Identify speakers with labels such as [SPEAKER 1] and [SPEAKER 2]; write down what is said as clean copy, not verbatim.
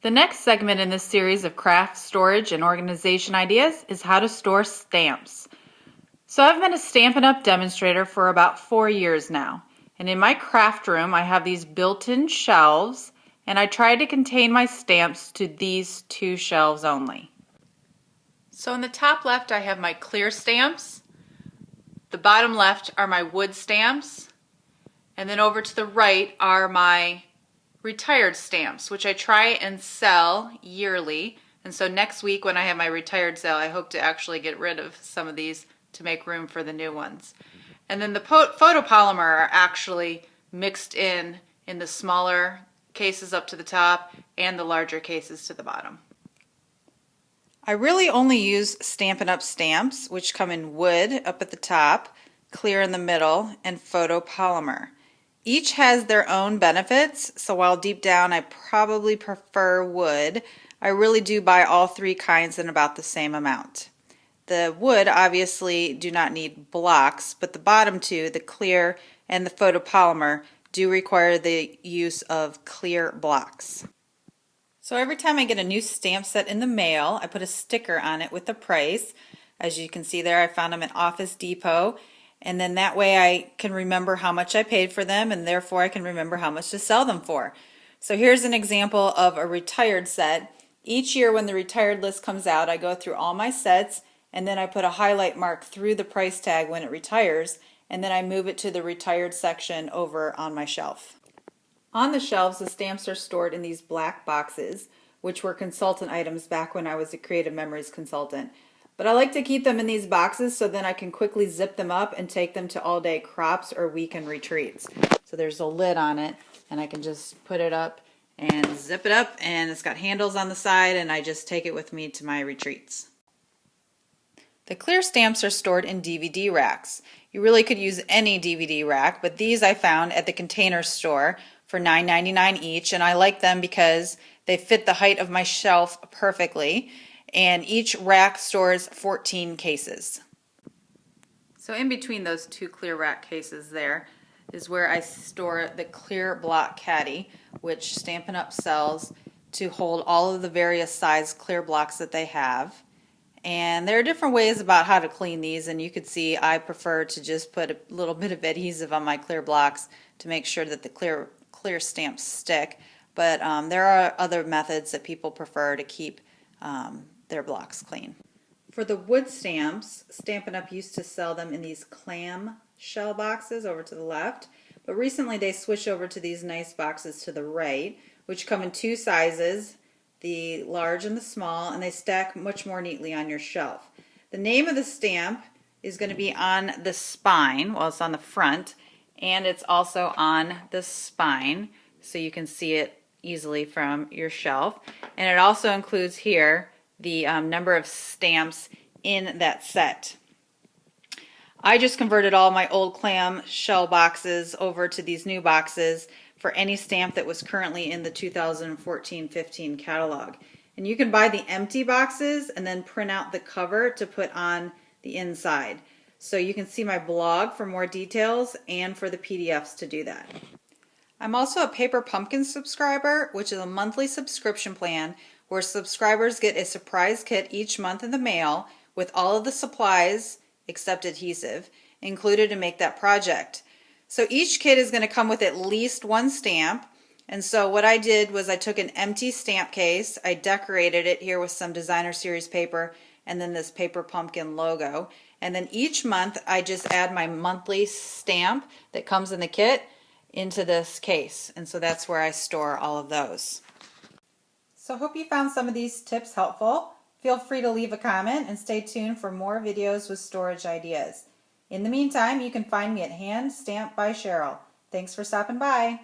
[SPEAKER 1] The next segment in this series of craft, storage, and organization ideas is how to store stamps. So I've been a Stampin' Up! Demonstrator for about 4 years now, and in my craft room I have these built-in shelves, and I try to contain my stamps to these 2 shelves only. So in the top left I have my clear stamps, the bottom left are my wood stamps, and then over to the right are my retired stamps, which I try and sell yearly. And so next week when I have my retired sale, I hope to actually get rid of some of these to make room for the new ones. And then the photopolymer are actually mixed in the smaller cases up to the top and the larger cases to the bottom. I really only use Stampin' Up! Stamps, which come in wood up at the top, clear in the middle, and photopolymer. Each has their own benefits, so while deep down I probably prefer wood, I really do buy all 3 kinds in about the same amount. The wood obviously do not need blocks, but the bottom 2, the clear and the photopolymer, do require the use of clear blocks. So every time I get a new stamp set in the mail, I put a sticker on it with the price. As you can see there, I found them at Office Depot. And then that way I can remember how much I paid for them, and therefore I can remember how much to sell them for. So here's an example of a retired set. Each year when the retired list comes out, I go through all my sets, and then I put a highlight mark through the price tag when it retires, and then I move it to the retired section over on my shelf. On the shelves, the stamps are stored in these black boxes, which were consultant items back when I was a Creative Memories consultant. But I like to keep them in these boxes so then I can quickly zip them up and take them to all-day crops or weekend retreats. So there's a lid on it, and I can just put it up and zip it up, and it's got handles on the side, and I just take it with me to my retreats. The clear stamps are stored in DVD racks. You really could use any DVD rack, but these I found at the Container Store for $9.99 each, and I like them because they fit the height of my shelf perfectly. And each rack stores 14 cases. So in between those 2 clear rack cases there is where I store the clear block caddy, which Stampin' Up! Sells to hold all of the various size clear blocks that they have. And there are different ways about how to clean these, and you could see I prefer to just put a little bit of adhesive on my clear blocks to make sure that the clear stamps stick. But there are other methods that people prefer to keep their blocks clean. For the wood stamps, Stampin' Up! Used to sell them in these clam shell boxes over to the left, but recently they switched over to these nice boxes to the right, which come in 2 sizes, the large and the small, and they stack much more neatly on your shelf. The name of the stamp is going to be on the spine, well, it's on the front, and it's also on the spine, so you can see it easily from your shelf. And it also includes here the number of stamps in that set. I just converted all my old clam shell boxes over to these new boxes for any stamp that was currently in the 2014-15 catalog. And you can buy the empty boxes and then print out the cover to put on the inside. So you can see my blog for more details and for the PDFs to do that. I'm also a Paper Pumpkin subscriber, which is a monthly subscription plan where subscribers get a surprise kit each month in the mail with all of the supplies, except adhesive, included to make that project. So each kit is going to come with at least 1 stamp, and so what I did was I took an empty stamp case, I decorated it here with some designer series paper and then this Paper Pumpkin logo, and then each month I just add my monthly stamp that comes in the kit into this case, and so that's where I store all of those. So hope you found some of these tips helpful. Feel free to leave a comment and stay tuned for more videos with storage ideas. In the meantime, you can find me at Hand Stamp by Cheryl. Thanks for stopping by.